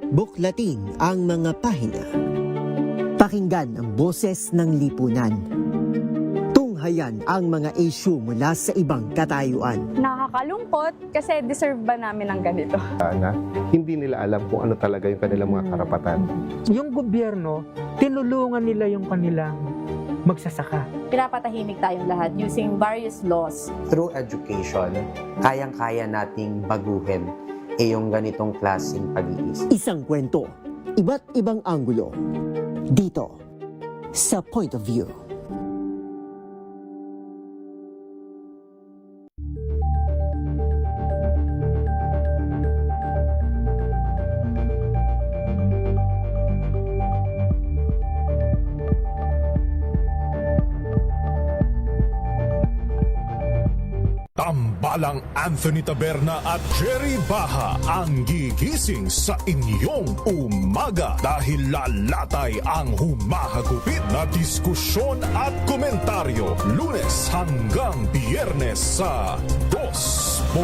S20: Buklatin ang mga pahina. Pakinggan ang boses ng lipunan. Tunghayan ang mga issue mula sa ibang katayuan.
S24: Nakakalungkot kasi deserve ba namin ng ganito?
S25: Na hindi nila alam kung ano talaga yung kanilang mga karapatan.
S26: Yung gobyerno, tinulungan nila yung kanilang magsasaka.
S24: Pinapatahimik tayong lahat using various laws.
S27: Through education, kayang-kaya nating baguhin yung ganitong klaseng pag-iisip.
S20: Isang kwento, iba't ibang anggulo. Dito sa Point of View.
S7: Tambalang Anthony Taberna at Jerry Baha ang gigising sa inyong umaga dahil lalatay ang humahagupit na diskusyon at komentaryo Lunes hanggang Biyernes sa 2x2.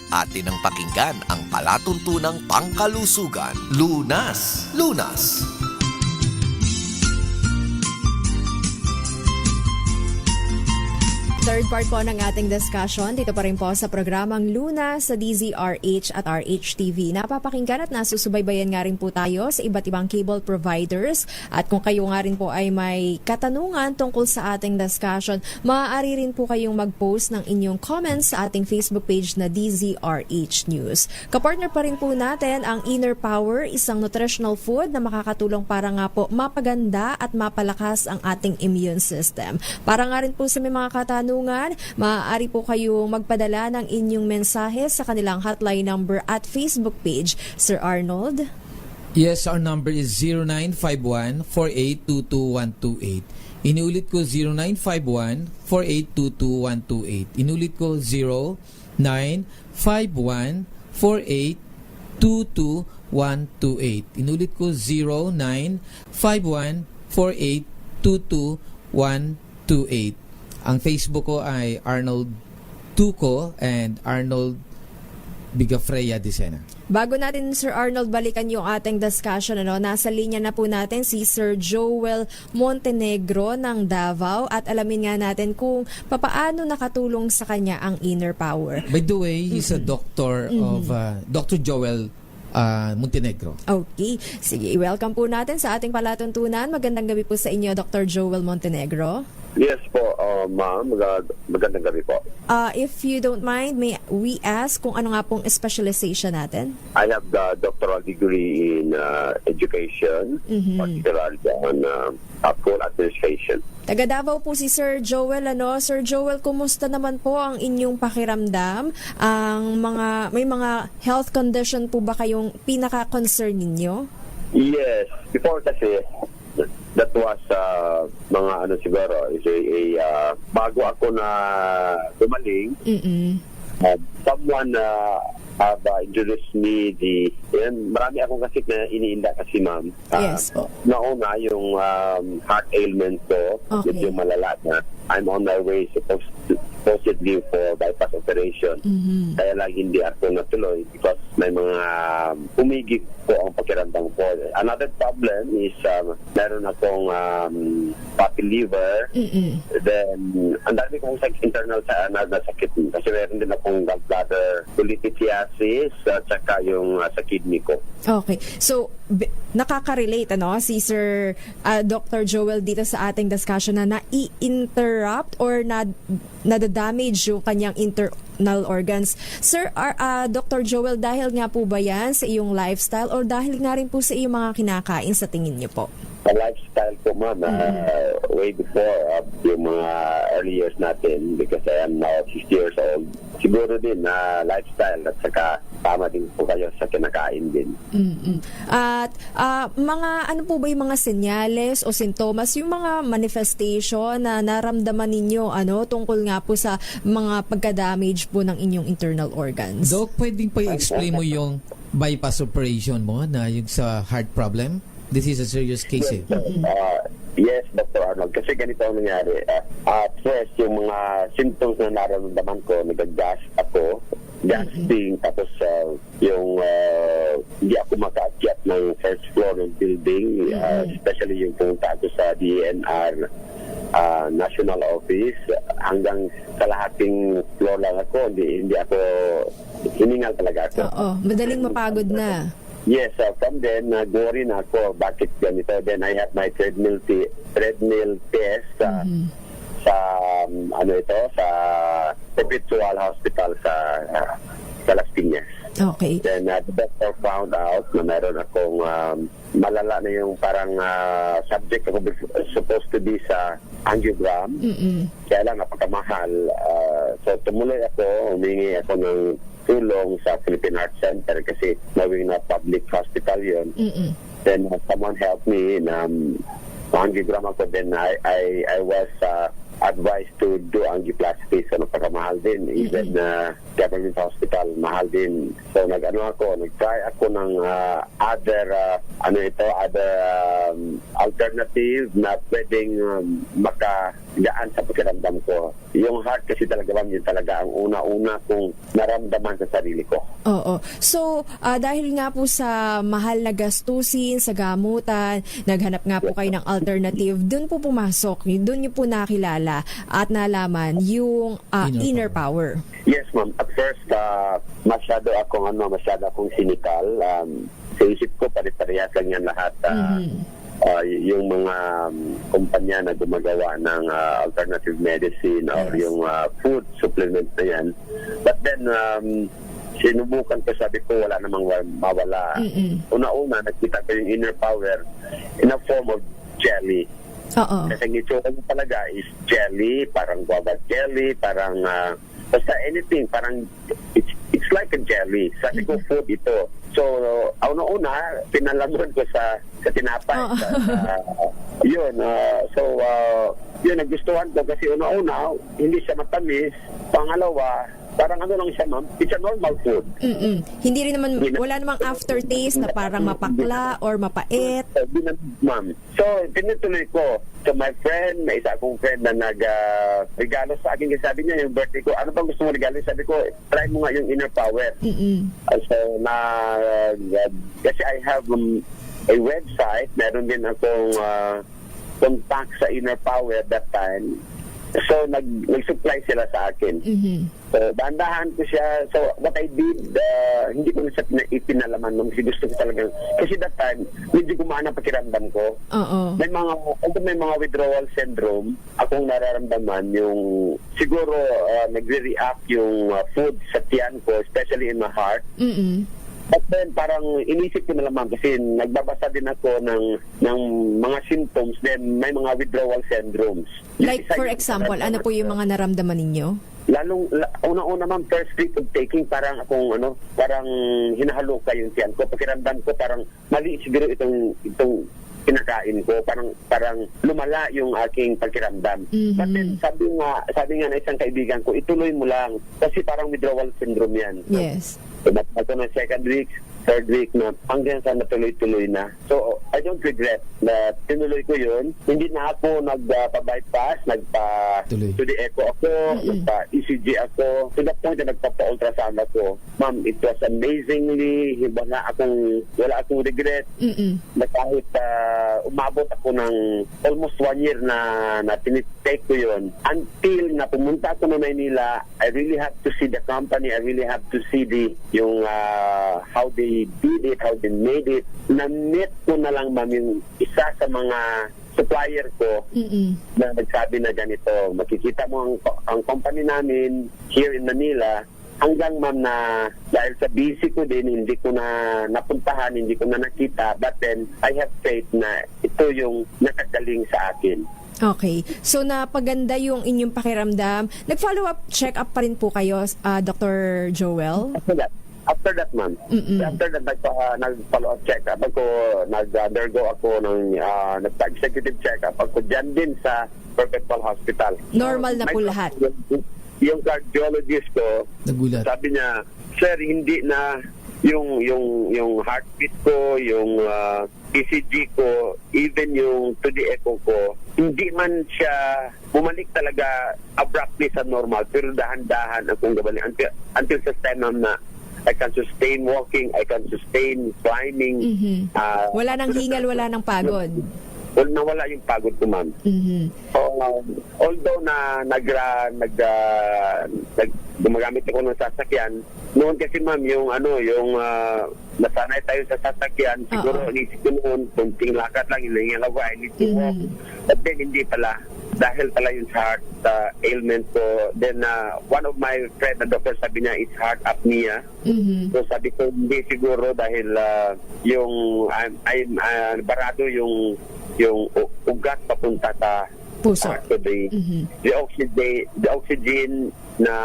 S11: Atin ang pakinggan ang palatuntunang pangkalusugan. Lunas. Lunas.
S12: Third part po ng ating discussion, dito pa rin po sa programang Luna sa DZRH at RHTV. Napapakinggan at nasusubaybayan nga rin po tayo sa iba't ibang cable providers. At kung kayo nga rin po ay may katanungan tungkol sa ating discussion, maaari rin po kayong mag-post ng inyong comments sa ating Facebook page na DZRH News. Kapartner pa rin po natin ang Inner Power, isang nutritional food na makakatulong para nga po mapaganda at mapalakas ang ating immune system. Para nga rin po sa may mga katanungan, maaari po kayo magpadala ng inyong mensahe sa kanilang hotline number at Facebook page. Sir Arnold?
S13: Yes, our number is 0951-4822-128. Inulit ko 0951-4822-128. Inulit ko 0951-4822-128. Inulit ko 0951-4822-128. Ang Facebook ko ay Arnold Tuco and Arnold Bigafreya Dicena.
S12: Bago natin, Sir Arnold, balikan yung ating discussion, nasa linya na po natin si Sir Joel Montenegro ng Davao at alamin nga natin kung papaano nakatulong sa kanya ang Inner Power.
S13: By the way, he's a doctor of Dr. Joel Montenegro.
S12: Okay. Sige, welcome po natin sa ating palatuntunan. Magandang gabi po sa inyo, Dr. Joel Montenegro.
S3: Yes po, ma'am. Magandang gabi po.
S12: If you don't mind, may we ask kung ano nga pong specialization natin?
S3: I have the doctoral degree in education, particularly on school administration.
S12: Taga Davao po si Sir Joel. Sir Joel, kumusta naman po ang inyong pakiramdam? May mga health condition po ba kayong pinaka-concern ninyo?
S3: Yes. Before kasi, that was mga siguro is a bago ako na dumaling, someone have introduced me marami akong kasi na iniinda kasi ma'am.
S12: Yes.
S3: Nauna yung heart ailment ko, yung malala na. I'm on my way supposedly for bypass operation. Kaya lang hindi ako natuloy because may mga humigit po ang pakiramdam ko. Another problem is meron akong fatty liver. Then, ang dami kong internal na sakit. Kasi meron din akong gallbladder cholelithiasis at saka yung sa kidney ko.
S12: Okay. So, nakaka-relate si Sir Dr. Joel dito sa ating discussion na na-interrupt or nadadamage yung kanyang internal organs. Sir, Dr. Joel, dahil nga po ba yan sa iyong lifestyle or dahil nga rin po sa iyong mga kinakain sa tingin niyo po?
S3: Sa lifestyle ko, ma'am, way before yung mga early years natin because I am now 60 years old. Siguro din na lifestyle at saka tama din po kayo sa kinakain din.
S12: At mga ano po ba yung mga senyales o sintomas, yung mga manifestation na naramdaman ninyo tungkol nga po sa mga pagka-damage po ng inyong internal organs?
S13: Doc, pwedeng pa i-explain mo yung bypass operation mo na yung sa heart problem? This is a serious case.
S3: Yes, Dr. Arnold. Kasi ganito ang nangyari. At first, yung mga symptoms na nararamdaman ko, nag-gas ako, gasping, tapos yung hindi ako maka-akyat ng first floor ng building, especially yung pumunta ako sa DNR National Office, hanggang sa lahating floor lang ako, hindi ako, hiningal talaga ako.
S12: Oo, madaling mapagod na.
S3: Yes, from then, nag-worry na ako, bakit ganito? Then I had my treadmill test sa sa Perpetual Hospital sa Las Piñas.
S12: Okay.
S3: Then the doctor found out na meron akong malala na yung parang subject ako supposed to be sa angiogram. Kaya lang napakamahal. So tumuloy ako, humingi ako ng tulong sa Philippine Heart Center kasi knowing na public hospital yun. Then someone helped me na angiogram ako. Then I was advised to do angioplasty. So napaka-mahal din. Even government hospital, mahal din. So nag-try ako ng other alternative na pwedeng makagaan sa pakiramdam ko. Yung heart kasi talaga yun talaga ang una-una kong naramdaman sa sarili ko.
S12: Oo. So, dahil nga po sa mahal na gastusin, sa gamutan, naghanap nga po kayo ng alternative, dun po pumasok, dun niyo po nakilala at nalaman yung inner power.
S3: Yes, ma'am. At first, masyado akong cynical. Sa isip ko, pare-parehas lang yan lahat. Yung mga kumpanya na gumagawa ng alternative medicine or yung food supplement na yan. But then, sinubukan ko, sabi ko, wala namang mawala. Una-una, nakita ko yung inner power in a form of jelly. Kasi ang itsura mo talaga is jelly, parang guava jelly, parang basta anything, parang it's like a jelly. Sabi ko, food ito. So, una-una, pinalaman ko sa tinapay. Yun. Yun, nagustuhan ko kasi una-una, hindi siya matamis. Pangalawa, parang lang siya, ma'am, it's a normal food.
S12: Hindi rin naman, wala namang aftertaste na parang mapakla or mapait.
S3: Ma'am. So, tinutuloy ko. So, my friend, may isa akong friend na nag-regalo sa akin. Kasi sabi niya, yung birthday ko, ano bang gusto mo regalo? Sabi ko, try mo nga yung inner power. So, kasi I have a website, meron din akong contact sa inner power that time. So, nag-supply sila sa akin. So, dahan-dahan ko siya. So, what I did, hindi ko na siya ipinalaman nung kasi gusto ko talaga. Kasi that time, medyo gumana pakiramdam ko.
S12: Oo.
S3: May mga withdrawal syndrome, akong nararamdaman yung siguro nagre-react yung food sa tiyan ko, especially in my heart. But then parang inisip ko na naman kasi nagbabasa din ako ng mga symptoms, then may mga withdrawal syndromes.
S12: Like for example, ano po yung mga naramdaman ninyo?
S3: Una-una ma'am, first week of taking, parang parang hinahaluka yung tiyan ko. Pakiramdam ko parang mali siguro itong kinakain ko, parang lumala yung aking pakiramdam. But then sabi nga na isang kaibigan ko, ituloy mo lang kasi parang withdrawal syndrome yan.
S12: Yes.
S3: So, ako ng second week, third week na hanggang sa natuloy-tuloy na. So, I don't regret na tinuloy ko yun. Hindi na ako nagpa-bypass, to the echo ako, nagpa-ECG ako. To the point na nagpa-ultrasound ako. Ma'am, it was amazingly, wala akong regret. Na kahit umabot ako ng almost 1 year na tinitake ko yun. Until na pumunta ako na Maynila, I really have to see the company, I really have to see yung how they did it, how they made it. Na-meet ko na lang, ma'am, yung isa sa mga supplier ko na nagsabi na ganito, makikita mo ang company namin here in Manila. Hanggang ma'am na dahil sa busy ko din, hindi ko na napuntahan, hindi ko na nakita. But then, I have faith na ito yung nakagaling sa akin.
S12: Okay. So, napaganda yung inyong pakiramdam. Nag-follow-up check-up pa rin po kayo, Dr. Joel?
S3: After that, ma'am. After that, nag-follow-up check-up ako, nag-undergo ako ng nagpa-executive check-up ako dyan din sa Perpetual Hospital.
S12: Normal na po lahat?
S3: Yung cardiologist ko,
S13: nagulat.
S3: Sabi niya, sir, hindi na yung heartbeat ko, yung ECG ko, even yung 2D echo ko, hindi man siya bumalik talaga abruptly sa normal, pero dahan-dahan akong gabalik until sa time na I can sustain walking, I can sustain climbing.
S12: Wala nang hingal, wala nang pagod.
S3: Nawala yung pagod ko, ma'am. Although na gumagamit ako ng sasakyan, noon kasi, ma'am, yung nasanay tayo sa sasakyan, siguro inisip ko noon, kunting lakad lang, ilang ako, I need to walk. But then, hindi pala. Dahil pala yung sa heart ailment ko. Then, one of my friend na doctor sabi niya, it's heart apnea. So, sabi ko, hindi siguro dahil barado yung ugat papunta sa
S12: puso.
S3: The oxygen na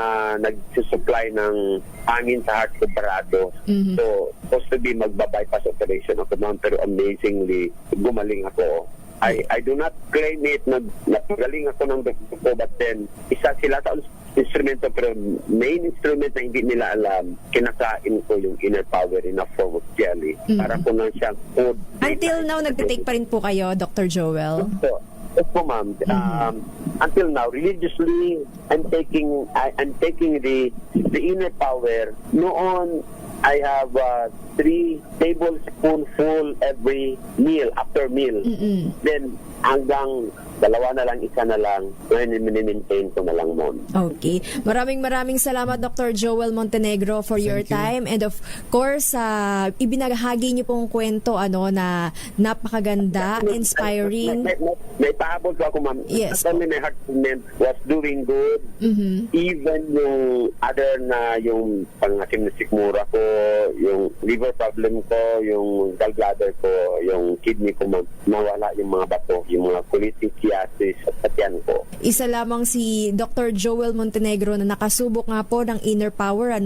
S3: nagsusupply ng hangin sa heart ko barado. So, supposed to be magba-bypass operation ako, ma'am, pero amazingly, gumaling ako. I do not claim it na napagaling ako ng doktor ko, but then isa sila sa instrumento, pero main instrument na hindi nila alam, kinakain ko yung inner power in a form of jelly. Para ko lang siyang food.
S12: Until now, nagtitake pa rin po kayo, Dr. Joel?
S3: Yes po, ma'am. Until now, religiously, I'm taking the inner power. Noon, I have 3 tablespoonful every meal, after meal. Then, hanggang 2 na lang, 1 na lang, when mini-maintain ko na lang mo.
S12: Okay. Maraming salamat, Dr. Joel Montenegro, for your time. And of course, ibinahagi niyo pong kwento na napakaganda, inspiring.
S3: May pahabol ko ako, ma'am.
S12: Yes.
S3: Not only my heart was doing good, even yung other na yung pangasim na sikmura ko, yung liver problem ko, yung gallbladder ko, yung kidney ko, nawala yung mga bato, yung mga colitis sa tiyan ko.
S12: Isa lamang si Dr. Joel Montenegro na nakasubok nga po ng inner power at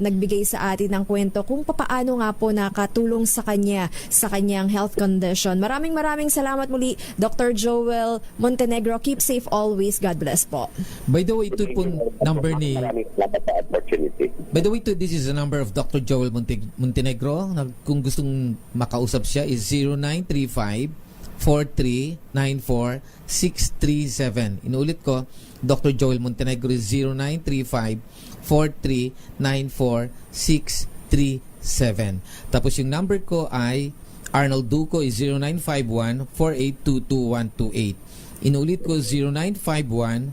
S12: nagbigay sa atin ng kwento kung paano nga po nakatulong sa kanya sa kanyang health condition. Maraming salamat muli, Dr. Joel Montenegro. Keep safe always. God bless po.
S13: By the way, ito po number ni... By the way, this is the number of Dr. Joel Montenegro. Kung gustong makausap siya is 0935 4394637. Inuulit ko, Dr. Joel Montenegro is 0935-4394637. Tapos yung number ko ay Arnold Duco is 0951-4822-128. Inulit ko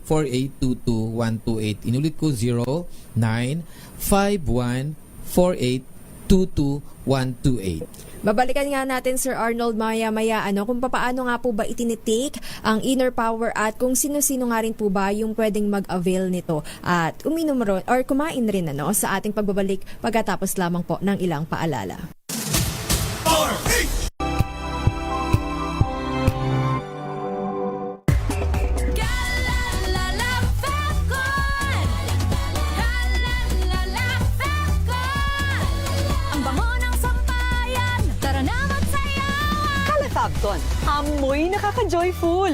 S13: 0951-4822-128. Inulit ko 0951-4822-128.
S12: Babalikan nga natin, Sir Arnold, maya-maya kung paano nga po ba itinitake ang inner power at kung sino-sino nga rin po ba yung pwedeng mag-avail nito at uminom ron or kumain rin sa ating pagbabalik pagkatapos lamang po ng ilang paalala.
S5: Fabcon, amoy nakaka-joyful!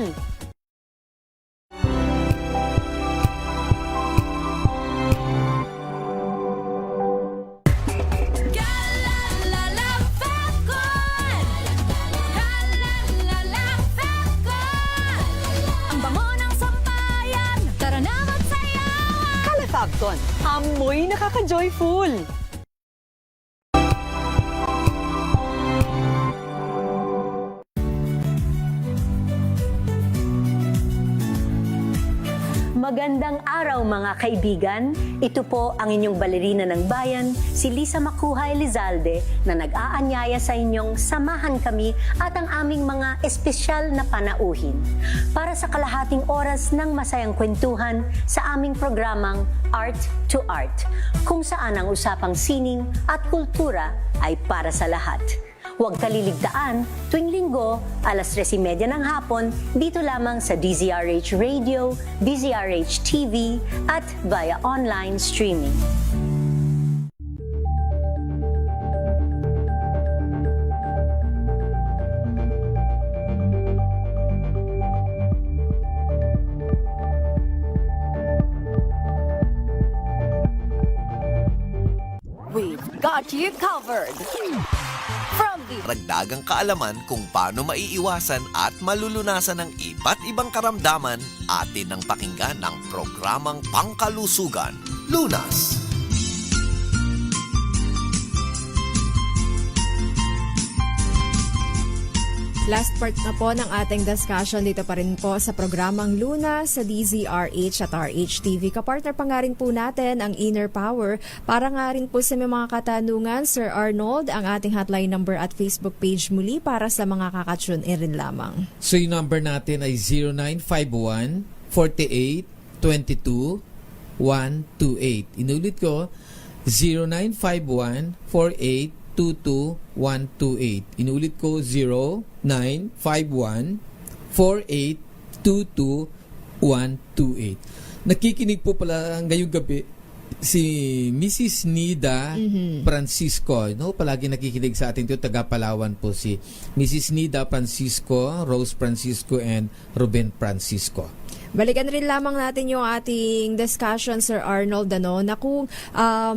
S1: Ang bango ng sampayan, tara na magsayawan!
S5: Fabcon, amoy nakaka-joyful!
S8: Magandang araw mga kaibigan. Ito po ang inyong balerina ng bayan, si Lisa Makuhay Lizalde, na nag-aanyaya sa inyong samahan kami at ang aming mga espesyal na panauhin para sa kalahating oras ng masayang kwentuhan sa aming programang Art to Art, kung saan ang usapang sining at kultura ay para sa lahat. Huwag kaliligtaan, tuwing linggo, 3:30 ng hapon, dito lamang sa DZRH Radio, DZRH TV, at via online streaming.
S1: We've got you covered!
S11: Ragdagang kaalaman kung paano maiiwasan at malulunasan ng iba't ibang karamdaman, atin ang pakinggan ng programang Pangkalusugan, Lunas.
S12: Last part na po ng ating discussion dito pa rin po sa programang Luna sa DZRH at RHTV. Kapartner pa nga rin po natin ang Inner Power para nga rin po sa may mga katanungan. Sir Arnold, ang ating hotline number at Facebook page muli para sa mga kakatune rin lamang.
S13: So yung number natin ay 0951-4822-128. Inulit ko, 0951-4822-128. Inulit ko 0951-4822-128. Nakikinig po pala ngayong gabi si Mrs. Nida Francisco, no? Palagi nakikinig sa atin 'to, taga Palawan po si Mrs. Nida Francisco, Rose Francisco and Ruben Francisco.
S12: Balikan rin lamang natin yung ating discussion, Sir Arnold, na kung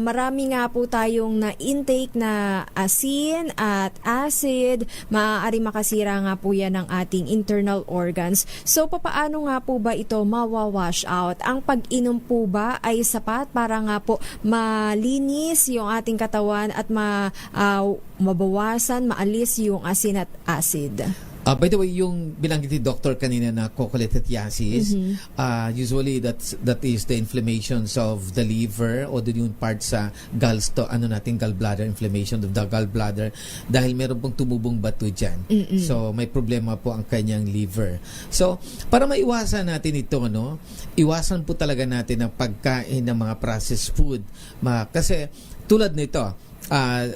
S12: marami nga po tayong na-intake na asin at acid, maaari makasira nga po yan ng ating internal organs. So, papaano nga po ba ito mawawash out? Ang pag-inom po ba ay sapat para nga po malinis yung ating katawan at mabawasan, maalis yung asin at acid?
S13: By the way, yung binanggit ni Doctor kanina na cholecystitiasis, usually that is the inflammations of the liver o yung part sa gallbladder, inflammation of the gallbladder dahil meron pong tumubong bato dyan. So, may problema po ang kanyang liver. So, para maiwasan natin ito, iwasan po talaga natin ang pagkain ng mga processed food. Kasi tulad nito,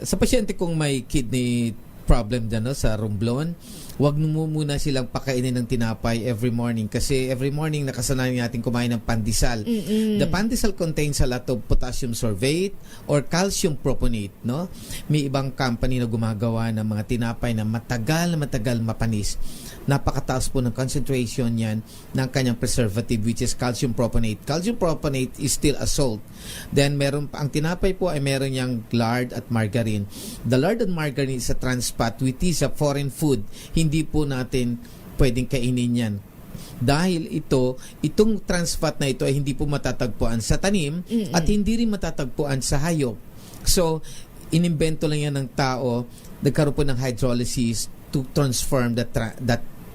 S13: sa pasyente kung may kidney problem dyan sa Romblon, wag mo muna silang pakainin ng tinapay every morning kasi every morning nakasanayan natin kumain ng pandesal. The pandesal contains a lot of potassium sorbate or calcium proponate, no? May ibang company na gumagawa ng mga tinapay na matagal mapanis. Napakataas po ng concentration yan ng kanyang preservative which is calcium proponate. Calcium proponate is still a salt. Then ang tinapay po ay meron niyang lard at margarine. The lard and margarine is a trans fat which is a foreign food. Hindi po natin pwedeng kainin yan. Dahil itong trans fat na ito ay hindi po matatagpuan sa tanim at hindi rin matatagpuan sa hayop. So, inimbento lang yan ng tao, nagkaroon po ng hydrolysis to transform that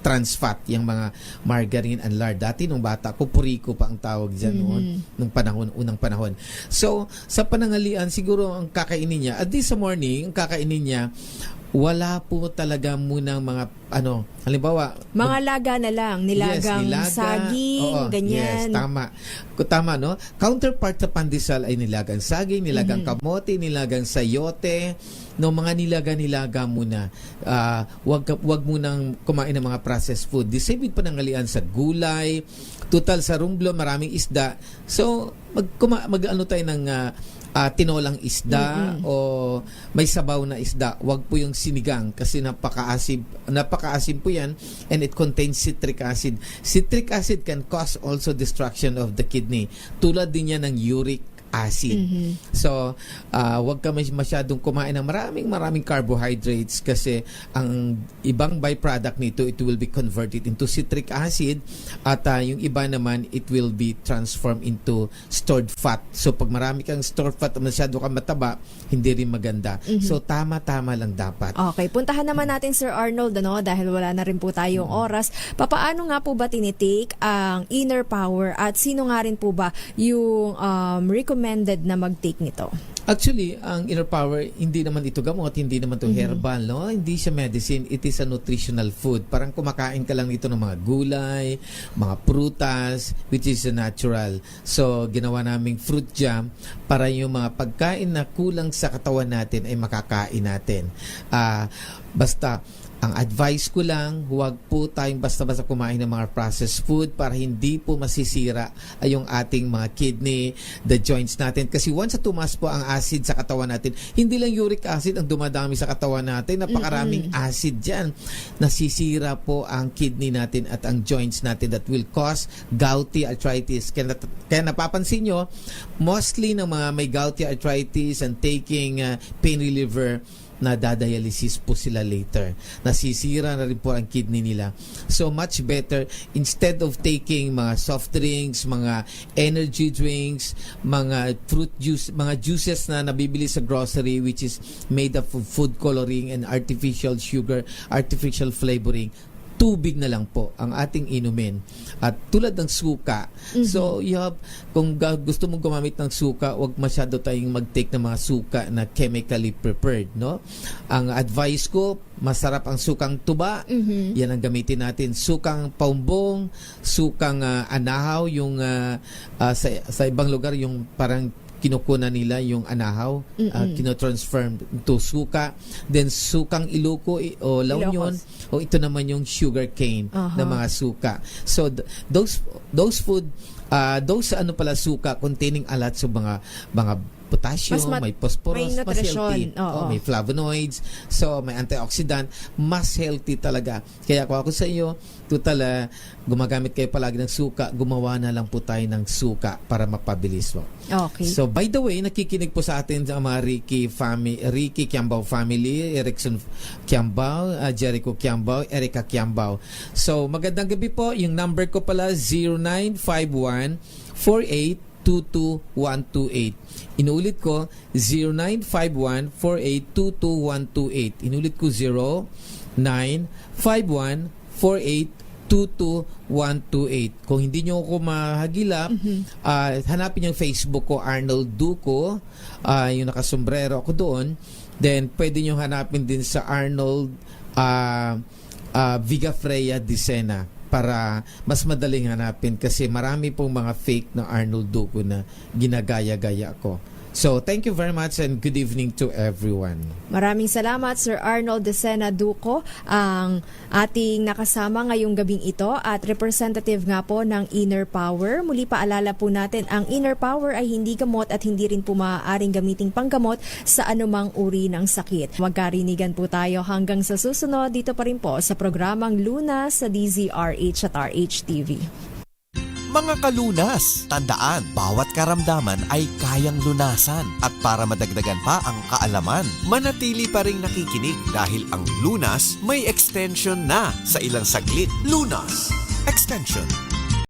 S13: trans fat, yung mga margarine and lard. Dati nung bata ko, puriko pa ang tawag dyan noon, nung unang panahon. So, sa panangalian, siguro ang kakainin niya, at least sa morning, ang kakainin niya, wala po talaga munang mga halimbawa
S12: mga laga na lang, nilagang saging, ganyan.
S13: Yes, tama. Tama, no? Counterpart sa pandesal ay nilagang saging, nilagang kamote, nilagang sayote, no, mga nilaga muna. Wag munang kumain ng mga processed food. The same with panangalian sa gulay. Total sa Rumblo, maraming isda. So, mag-ano tayo ng tinolang isda o may sabaw na isda. Wag po yung sinigang kasi napakaasim po yan, and it contains citric acid. Citric acid can cause also destruction of the kidney. Tulad din yan ng uric acid. So, wag ka masyadong kumain ng maraming carbohydrates kasi ang ibang byproduct nito, it will be converted into citric acid, at yung iba naman, it will be transformed into stored fat. So, pag marami kang stored fat, masyado kang mataba, hindi rin maganda. So, tama-tama lang dapat.
S12: Okay, puntahan naman natin Sir Arnold, dahil wala na rin po tayong oras. Papaano nga po ba tinitake ang Inner Power, at sino nga rin po ba yung recommended na mag-take nito?
S13: Actually, ang Inner Power, hindi naman ito gamot, hindi naman ito herbal, no? Hindi siya medicine, it is a nutritional food. Parang kumakain ka lang nito ng mga gulay, mga prutas, which is natural. So, ginawa naming fruit jam para yung mga pagkain na kulang sa katawan natin ay makakain natin. Basta, ang advice ko lang, huwag po tayong basta-basta kumain ng mga processed food para hindi po masisira ay yung ating mga kidney, the joints natin. Kasi once na tumas po ang acid sa katawan natin, hindi lang uric acid ang dumadami sa katawan natin, napakaraming acid dyan. Nasisira po ang kidney natin at ang joints natin, that will cause gouty arthritis. Kaya napapansin nyo, mostly ng mga may gouty arthritis and taking pain reliever, na dadialysis po sila later. Nasisira na rin po ang kidney nila. So much better, instead of taking mga soft drinks, mga energy drinks, mga fruit juice, mga juices na nabibili sa grocery which is made up of food coloring and artificial sugar, artificial flavoring, tubig na lang po ang ating inumin. At tulad ng suka. So, kung gusto mong gumamit ng suka, wag masyado tayong mag-take ng mga suka na chemically prepared, no? Ang advice ko, masarap ang sukang tuba. Yan ang gamitin natin. Sukang paumbong, sukang anahaw, yung sa ibang lugar, yung parang kinukuna nila yung anahaw, kinotransform to suka. Then sukang Ilocos o La Union, o ito naman yung sugar cane na mga suka. So those food, those suka containing a lot of mga potassium, may phosphorus, mas healthy. May flavonoids, so may antioxidant, mas healthy talaga. Kaya kung ako sa iyo, total, gumagamit kayo palagi ng suka, gumawa na lang po tayo ng suka para mapabilis mo.
S12: Okay.
S13: So, by the way, nakikinig po sa atin sa mga Ricky Kiambao family, Erickson Kiambao, Jericho Kiambao, Erica Kiambao. So, magandang gabi po. Yung number ko pala, 0951-4822-128. Inulit ko, 0951-4822-128. Inulit ko, 0951-4822-128. Kung hindi nyo ako mahagilap, hanapin yung Facebook ko, Arnold Duco, yung nakasombrero ako doon. Then, pwede nyo hanapin din sa Arnold Vigafreya Dicena para mas madaling hanapin kasi marami pong mga fake na Arnold Duco na ginagaya-gaya ko. So, thank you very much and good evening to everyone.
S12: Maraming salamat, Sir Arnold Dicena Duco, ang ating nakasama ngayong gabing ito at representative nga po ng Inner Power. Muli paalala po natin, ang Inner Power ay hindi gamot at hindi rin po maaaring gamiting panggamot sa anumang uri ng sakit. Magkarinigan po tayo hanggang sa susunod dito pa rin po sa programang Lunas sa DZRH at RHTV.
S11: Mga kalunas, tandaan, bawat karamdaman ay kayang lunasan. At para madagdagan pa ang kaalaman, manatili pa ring nakikinig dahil ang Lunas may extension na sa ilang saglit. Lunas Extension.